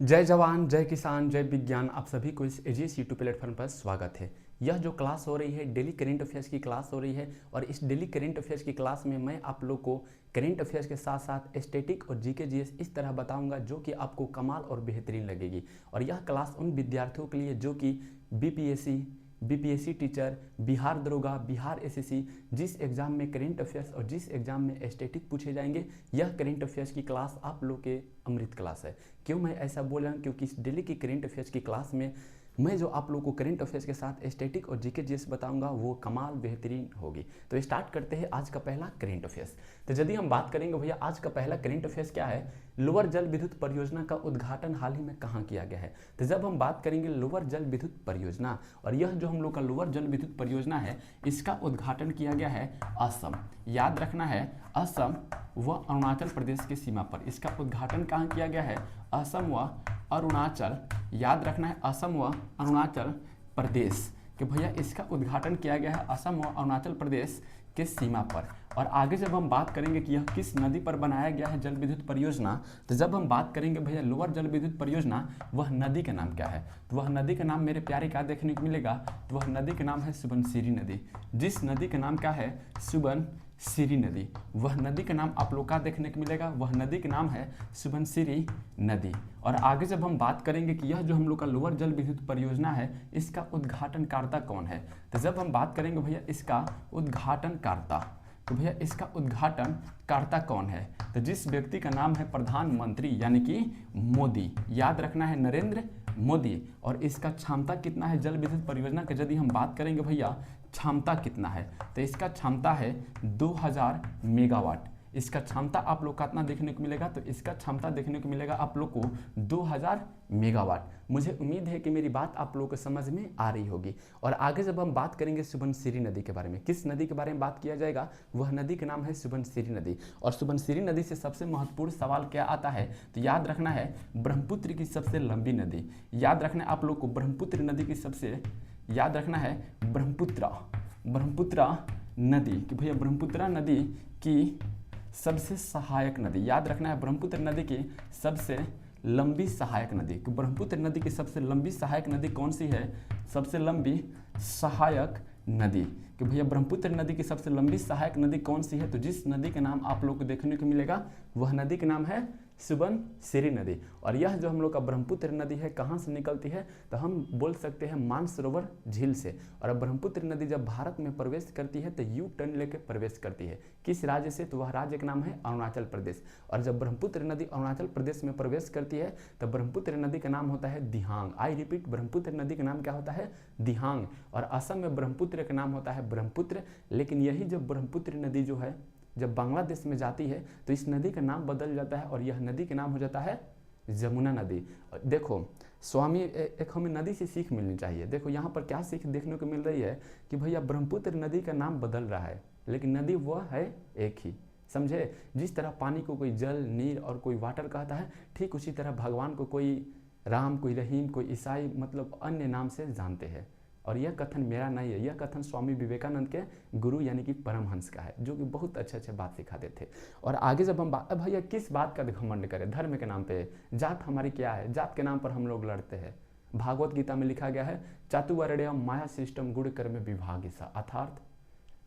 जय जवान जय किसान जय विज्ञान। आप सभी को इस एजीएस यूट्यूब प्लेटफॉर्म पर स्वागत है। यह जो क्लास हो रही है डेली करेंट अफेयर्स की क्लास हो रही है और इस डेली करेंट अफेयर्स की क्लास में मैं आप लोग को करेंट अफेयर्स के साथ साथ स्टैटिक और जीके जीएस इस तरह बताऊंगा जो कि आपको कमाल और बेहतरीन लगेगी। और यह क्लास उन विद्यार्थियों के लिए जो कि बीपीएससी टीचर, बिहार दरोगा, बिहार एसएससी, जिस एग्जाम में करेंट अफेयर्स और जिस एग्जाम में स्टैटिक पूछे जाएंगे, यह करेंट अफेयर्स की क्लास आप लोग के अमृत क्लास है। क्यों मैं ऐसा बोल रहा हूँ? क्योंकि इस डेली की करेंट अफेयर्स की क्लास में मैं जो आप लोगों को करेंट अफेयर्स के साथ स्टैटिक और जीके जीएस बताऊंगा वो कमाल बेहतरीन होगी। तो स्टार्ट करते हैं आज का पहला करेंट अफेयर्स। तो यदि हम बात करेंगे भैया आज का पहला करेंट अफेयर्स क्या है, लोअर जल विद्युत परियोजना का उद्घाटन हाल ही में कहाँ किया गया है। तो जब हम बात करेंगे लोअर जल विद्युत परियोजना, और यह जो हम लोग का लोअर जल विद्युत परियोजना है इसका उद्घाटन किया गया है असम। याद रखना है असम व अरुणाचल प्रदेश की सीमा पर इसका उद्घाटन कहाँ किया गया है, असम व अरुणाचल। याद रखना है असम व अरुणाचल प्रदेश कि भैया इसका उद्घाटन किया गया है असम व अरुणाचल प्रदेश के सीमा पर। और आगे जब हम बात करेंगे कि यह किस नदी पर बनाया गया है जल विद्युत परियोजना, तो जब हम बात करेंगे भैया लोअर जल विद्युत परियोजना, वह नदी का नाम क्या है, तो वह नदी का नाम मेरे प्यारे क्या देखने को मिलेगा, तो वह नदी का नाम है सुबनसिरी नदी। जिस नदी का नाम क्या है, सुबनसिरी नदी। वह नदी का नाम आप लोग का देखने को मिलेगा, वह नदी का नाम है सुबनसिरी नदी। और आगे जब हम बात करेंगे कि यह जो हम लोग का लोअर जल विद्युत परियोजना है इसका उद्घाटनकर्ता कौन है, तो जब हम बात करेंगे भैया इसका उद्घाटनकर्ता, तो भैया इसका उद्घाटनकर्ता कौन है, तो जिस व्यक्ति का नाम है प्रधानमंत्री यानी कि मोदी। याद रखना है नरेंद्र मोदी। और इसका क्षमता कितना है जल विद्युत परियोजना का, यदि हम बात करेंगे भैया क्षमता कितना है, तो इसका क्षमता है 2000 मेगावाट। इसका क्षमता आप लोग का कितना देखने को मिलेगा, तो इसका क्षमता देखने को मिलेगा आप लोग को 2000 मेगावाट। मुझे उम्मीद है कि मेरी बात आप लोगों को समझ में आ रही होगी। और आगे जब हम बात करेंगे सुबनसिरी नदी के बारे में, किस नदी के बारे में बात किया जाएगा, वह नदी का नाम है सुबनसिरी नदी। और सुबनसिरी नदी से सबसे महत्वपूर्ण सवाल क्या आता है, तो याद रखना है ब्रह्मपुत्र की सबसे लंबी नदी। याद रखना है आप लोग को ब्रह्मपुत्र नदी की सबसे, याद रखना है ब्रह्मपुत्र नदी कि भैया ब्रह्मपुत्र नदी की सबसे सहायक नदी। याद रखना है ब्रह्मपुत्र नदी की सबसे लंबी सहायक नदी, कि ब्रह्मपुत्र नदी की सबसे लंबी सहायक नदी कौन सी है, सबसे लंबी सहायक नदी कि भैया ब्रह्मपुत्र नदी की सबसे लंबी सहायक नदी कौन सी है, तो जिस नदी का नाम आप लोग को देखने को मिलेगा वह नदी का नाम है सुबनसिरी नदी। और यह जो हम लोग का ब्रह्मपुत्र नदी है कहाँ से निकलती है, तो हम बोल सकते हैं मानसरोवर झील से। और अब ब्रह्मपुत्र नदी जब भारत में प्रवेश करती है तो यू टर्न लेकर प्रवेश करती है किस राज्य से, तो वह राज्य का नाम है अरुणाचल प्रदेश। और जब ब्रह्मपुत्र नदी अरुणाचल प्रदेश में प्रवेश करती है तो ब्रह्मपुत्र नदी का नाम होता है दिहांग। आई रिपीट, ब्रह्मपुत्र नदी का नाम क्या होता है, दिहांग। और असम में ब्रह्मपुत्र का नाम होता है ब्रह्मपुत्र। लेकिन यही जो ब्रह्मपुत्र नदी जो है जब बांग्लादेश में जाती है तो इस नदी का नाम बदल जाता है और यह नदी का नाम हो जाता है जमुना नदी। देखो स्वामी एक हमें नदी से सीख मिलनी चाहिए। देखो यहाँ पर क्या सीख देखने को मिल रही है कि भैया ब्रह्मपुत्र नदी का नाम बदल रहा है लेकिन नदी वह है एक ही। समझे, जिस तरह पानी को कोई जल, नीर और कोई वाटर कहता है, ठीक उसी तरह भगवान को कोई राम, कोई रहीम, कोई ईसाई मतलब अन्य नाम से जानते हैं। और यह कथन मेरा नहीं है, यह कथन स्वामी विवेकानंद के गुरु यानी कि परमहंस का है, जो कि बहुत अच्छे बात सिखाते थे। और आगे जब हम बात, भैया किस बात का घमंड करें, धर्म के नाम पे, जात हमारी क्या है, जात के नाम पर हम लोग लड़ते हैं। भागवत गीता में लिखा गया है चातुवर्ण्यम माया सृष्टम गुण कर्म विभागिसा, अर्थात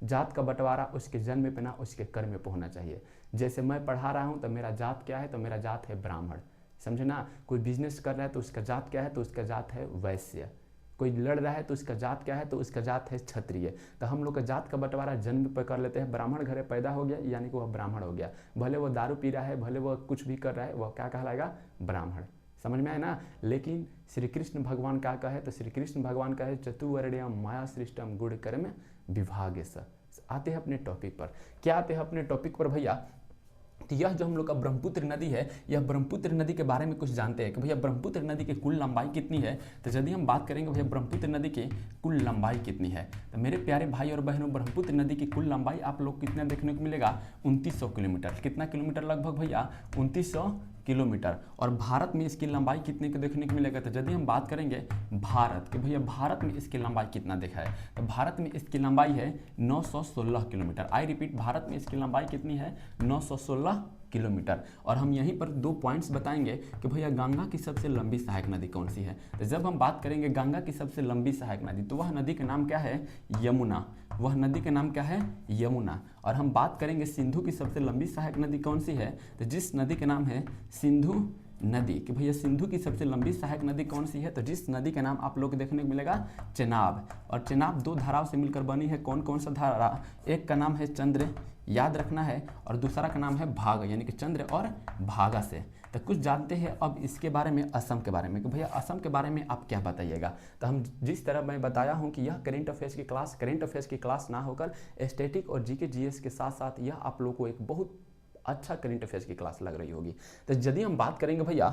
जात का बंटवारा उसके जन्म पे ना उसके कर्म में होना चाहिए। जैसे मैं पढ़ा रहा हूँ तो मेरा जात क्या है, तो मेरा जात है ब्राह्मण। समझे ना, कोई बिजनेस कर रहा है तो उसका जात क्या है, तो उसका जात है वैश्य। कोई लड़ रहा है तो उसका जात क्या है, तो उसका जात है क्षत्रिय। तो हम लोग का जात का बंटवारा जन्म पर कर लेते हैं। ब्राह्मण घरे पैदा हो गया यानी कि वह ब्राह्मण हो गया, भले वो दारू पी रहा है, भले वह कुछ भी कर रहा है, वह क्या कहलाएगा, ब्राह्मण। समझ में आए ना। लेकिन श्री कृष्ण भगवान क्या कहे, तो श्री कृष्ण भगवान कहे चतुर्वर्ण्यम माया सृष्टम गुण कर्म विभागेश। आते हैं अपने टॉपिक पर। क्या आते हैं अपने टॉपिक पर भैया, तो यह जो हम लोग का ब्रह्मपुत्र नदी है, यह ब्रह्मपुत्र नदी के बारे में कुछ जानते हैं कि भैया ब्रह्मपुत्र नदी की कुल लंबाई कितनी है। तो यदि हम बात करेंगे भैया ब्रह्मपुत्र नदी की कुल लंबाई कितनी है, तो मेरे प्यारे भाई और बहनों ब्रह्मपुत्र नदी की कुल लंबाई आप लोग कितना देखने को मिलेगा, 2900 किलोमीटर। कितना किलोमीटर लगभग भैया, 2900 किलोमीटर। और भारत में इसकी लंबाई कितने को देखने को मिलेगा, तो यदि हम बात करेंगे भारत कि भैया भारत में इसकी लंबाई कितना देखा है, तो भारत में इसकी लंबाई है 916 किलोमीटर। आई रिपीट, भारत में इसकी लंबाई कितनी है, 916 किलोमीटर। और हम यहीं पर 2 पॉइंट्स बताएंगे कि भैया गंगा की सबसे लंबी सहायक नदी कौन सी है। तो जब हम बात करेंगे गंगा की सबसे लंबी सहायक नदी, तो वह नदी का नाम क्या है, यमुना। वह नदी का नाम क्या है, यमुना। और हम बात करेंगे सिंधु की सबसे लंबी सहायक नदी कौन सी है, तो जिस नदी का नाम है सिंधु नदी, कि भैया सिंधु की सबसे लंबी सहायक नदी कौन सी है, तो जिस नदी का नाम आप लोग को देखने को मिलेगा चेनाब। और चेनाब 2 धाराओं से मिलकर बनी है। कौन कौन सा धारा, एक का नाम है चंद्र, याद रखना है, और दूसरा का नाम है भाग, यानी कि चंद्र और भागा से। तो कुछ जानते हैं अब इसके बारे में, असम के बारे में, कि भैया असम के बारे में आप क्या बताइएगा। तो हम जिस तरह मैं बताया हूं कि यह करंट अफेयर्स की क्लास ना होकर स्टैटिक और जीके जीएस के साथ साथ यह आप लोग को एक बहुत अच्छा करंट अफेयर्स की क्लास लग रही होगी। तो यदि हम बात करेंगे भैया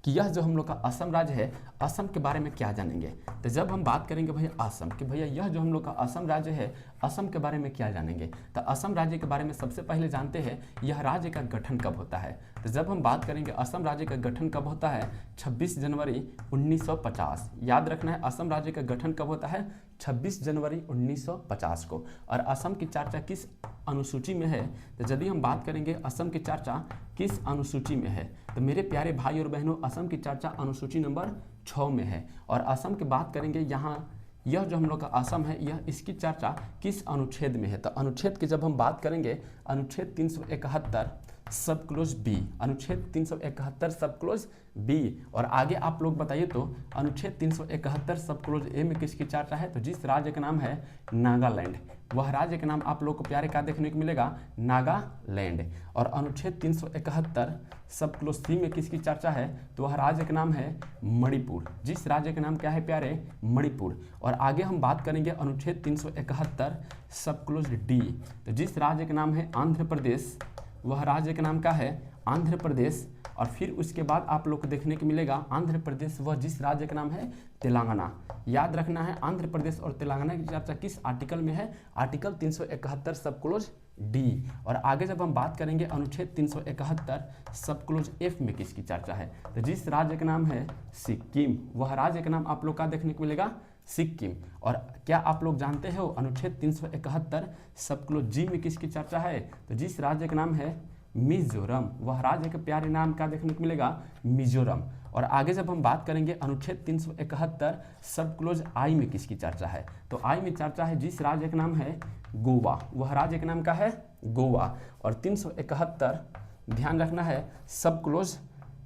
कि यह जो हम लोग का असम राज्य है, असम के बारे में क्या जानेंगे। तो जब हम बात करेंगे भैया असम, कि भैया यह जो हम लोग का असम राज्य है, असम के बारे में क्या जानेंगे। तो असम राज्य के बारे में सबसे पहले जानते हैं यह राज्य का गठन कब होता है। तो जब हम बात करेंगे असम राज्य का गठन कब होता है, 26 जनवरी 1950। याद रखना है असम राज्य का गठन कब होता है, 26 जनवरी 1950 को। और असम की चर्चा किस अनुसूची में है, तो यदि हम बात करेंगे असम की चर्चा किस अनुसूची में है, तो मेरे प्यारे भाई और बहनों असम की चर्चा अनुसूची नंबर 6 में है। और असम की बात करेंगे यहाँ, यह जो हम लोग का असम है, यह इसकी चर्चा किस अनुच्छेद में है। तो अनुच्छेद की जब हम बात करेंगे, अनुच्छेद 371 सब क्लोज बी, अनुच्छेद 371 सब क्लोज बी। और आगे आप लोग बताइए तो अनुच्छेद 371 सब क्लोज ए में किसकी चर्चा है, तो जिस राज्य का नाम है नागालैंड, वह राज्य का नाम आप लोग को प्यारे का देखने को मिलेगा, नागालैंड। और अनुच्छेद 371 सब क्लोज सी में किसकी चर्चा है, तो वह राज्य का नाम है मणिपुर, जिस राज्य का नाम क्या है प्यारे, मणिपुर। और आगे हम बात करेंगे अनुच्छेद 371 सब क्लोज डी, तो जिस राज्य का नाम है आंध्र प्रदेश, वह राज्य का नाम क्या है, आंध्र प्रदेश। और फिर उसके बाद आप लोग को देखने को मिलेगा आंध्र प्रदेश, वह जिस राज्य का नाम है तेलंगाना। याद रखना है आंध्र प्रदेश और तेलंगाना की चर्चा किस आर्टिकल में है, आर्टिकल 371 सब क्लोज डी। और आगे जब हम बात करेंगे अनुच्छेद 371 सब क्लोज एफ में किसकी चर्चा है, तो जिस राज्य का नाम है सिक्किम, वह राज्य का नाम आप लोग का देखने को मिलेगा सिक्किम। और क्या आप लोग जानते हो अनुच्छेद 371 सब क्लोज जी में किसकी चर्चा है, तो जिस राज्य का नाम है मिजोरम, वह राज्य के प्यारे नाम का देखने को मिलेगा मिजोरम। और आगे जब हम बात करेंगे अनुच्छेद 371 सब क्लोज आई में किसकी चर्चा है, तो आई में चर्चा है जिस राज्य का नाम है गोवा, वह राज्य का नाम का है गोवा। और 371 ध्यान रखना है सब क्लोज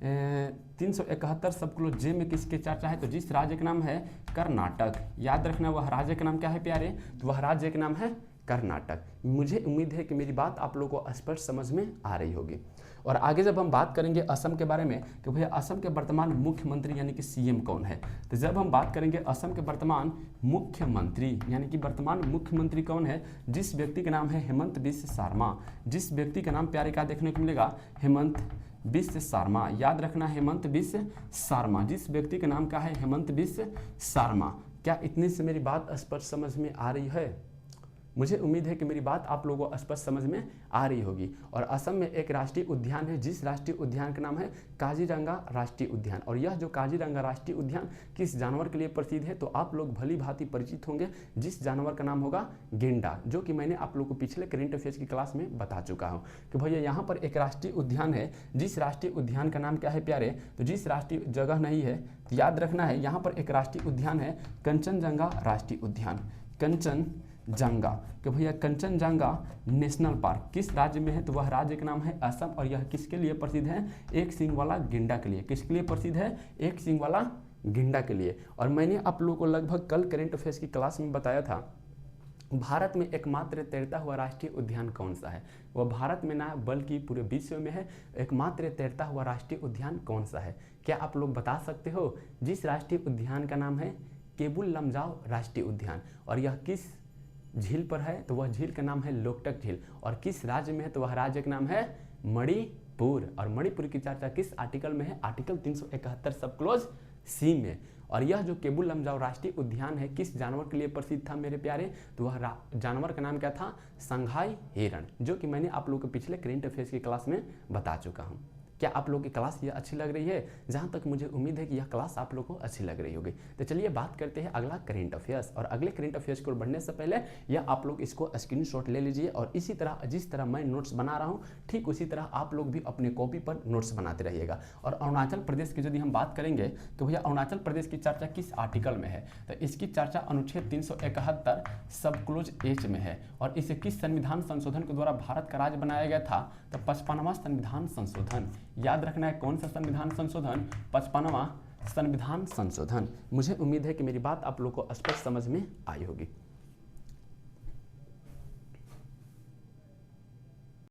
371 सब क्लोज जे में किसकी चर्चा है, तो जिस राज्य का नाम है कर्नाटक। याद रखना वह राज्य का नाम क्या है प्यारे, तो वह राज्य का नाम है कर्नाटक। मुझे उम्मीद है कि मेरी बात आप लोगों को स्पष्ट समझ में आ रही होगी। और आगे जब हम बात करेंगे असम के बारे में कि भैया असम के वर्तमान मुख्यमंत्री यानी कि सीएम कौन है, तो जब हम बात करेंगे असम के वर्तमान मुख्यमंत्री यानी कि वर्तमान मुख्यमंत्री कौन है, जिस व्यक्ति का नाम है हेमंत बिस्व शर्मा। जिस व्यक्ति का नाम प्यारे का देखने को मिलेगा हेमंत बिस्व शर्मा। याद रखना हेमंत बिस्व शर्मा, जिस व्यक्ति का नाम क्या है हेमंत बिस्व शर्मा। क्या इतने से मेरी बात स्पष्ट समझ में आ रही है? मुझे उम्मीद है कि मेरी बात आप लोगों को स्पष्ट समझ में आ रही होगी। और असम में एक राष्ट्रीय उद्यान है, जिस राष्ट्रीय उद्यान का नाम है काजीरंगा राष्ट्रीय उद्यान। और यह जो काजीरंगा राष्ट्रीय उद्यान किस जानवर के लिए प्रसिद्ध है, तो आप लोग भली भांति परिचित होंगे, जिस जानवर का नाम होगा गेंडा, जो कि मैंने आप लोग को पिछले करंट अफेयर्स की क्लास में बता चुका हूँ कि भैया यहाँ पर एक राष्ट्रीय उद्यान है, जिस राष्ट्रीय उद्यान का नाम क्या है प्यारे, तो जिस राष्ट्रीय जगह नहीं है तो याद रखना है यहाँ पर एक राष्ट्रीय उद्यान है कंचनजंगा राष्ट्रीय उद्यान, कंचनजंगा। कि भैया कंचनजंगा नेशनल पार्क किस राज्य में है, तो वह राज्य का नाम है असम। और यह किसके लिए प्रसिद्ध है, एक सींग वाला गेंडा के लिए। किसके लिए प्रसिद्ध है, एक सींग वाला गेंडा के लिए। और मैंने आप लोगों को लगभग कल करंट अफेयर्स की क्लास में बताया था, भारत में एकमात्र तैरता हुआ राष्ट्रीय उद्यान कौन सा है। वह भारत में ना बल्कि पूरे विश्व में है, एकमात्र तैरता हुआ राष्ट्रीय उद्यान कौन सा है, क्या आप लोग बता सकते हो? जिस राष्ट्रीय उद्यान का नाम है केबुल लमजाओ राष्ट्रीय उद्यान। और यह किस झील पर है, तो वह झील का नाम है लोकटक झील। और किस राज्य में है, तो वह राज्य का नाम है मणिपुर। और मणिपुर की चर्चा किस आर्टिकल में है, आर्टिकल 371 सब क्लोज सी में। और यह जो केबुल लमजाओ राष्ट्रीय उद्यान है किस जानवर के लिए प्रसिद्ध था मेरे प्यारे, तो वह जानवर का नाम क्या था, संघाई हिरण, जो कि मैंने आप लोगों को पिछले करंट अफेयर्स की क्लास में बता चुका हूँ। क्या आप लोगों की क्लास ये अच्छी लग रही है? जहाँ तक मुझे उम्मीद है कि यह क्लास आप लोगों को अच्छी लग रही होगी। तो चलिए बात करते हैं अगला करेंट अफेयर्स, और अगले करेंट अफेयर्स को बढ़ने से पहले यह आप लोग इसको स्क्रीनशॉट ले लीजिए, और इसी तरह जिस तरह मैं नोट्स बना रहा हूँ ठीक उसी तरह आप लोग भी अपने कॉपी पर नोट्स बनाते रहिएगा। और अरुणाचल प्रदेश की यदि हम बात करेंगे तो भैया अरुणाचल प्रदेश की चर्चा किस आर्टिकल में है? तो इसकी चर्चा अनुच्छेद 371 सब क्लोज एच में है। और इसे किस संविधान संशोधन के द्वारा भारत का राज्य बनाया गया था? तो 55वां संविधान संशोधन। याद रखना है कौन सा संविधान संशोधन? 55वां संविधान संशोधन। मुझे उम्मीद है कि मेरी बात आप लोग को स्पष्ट समझ में आई होगी।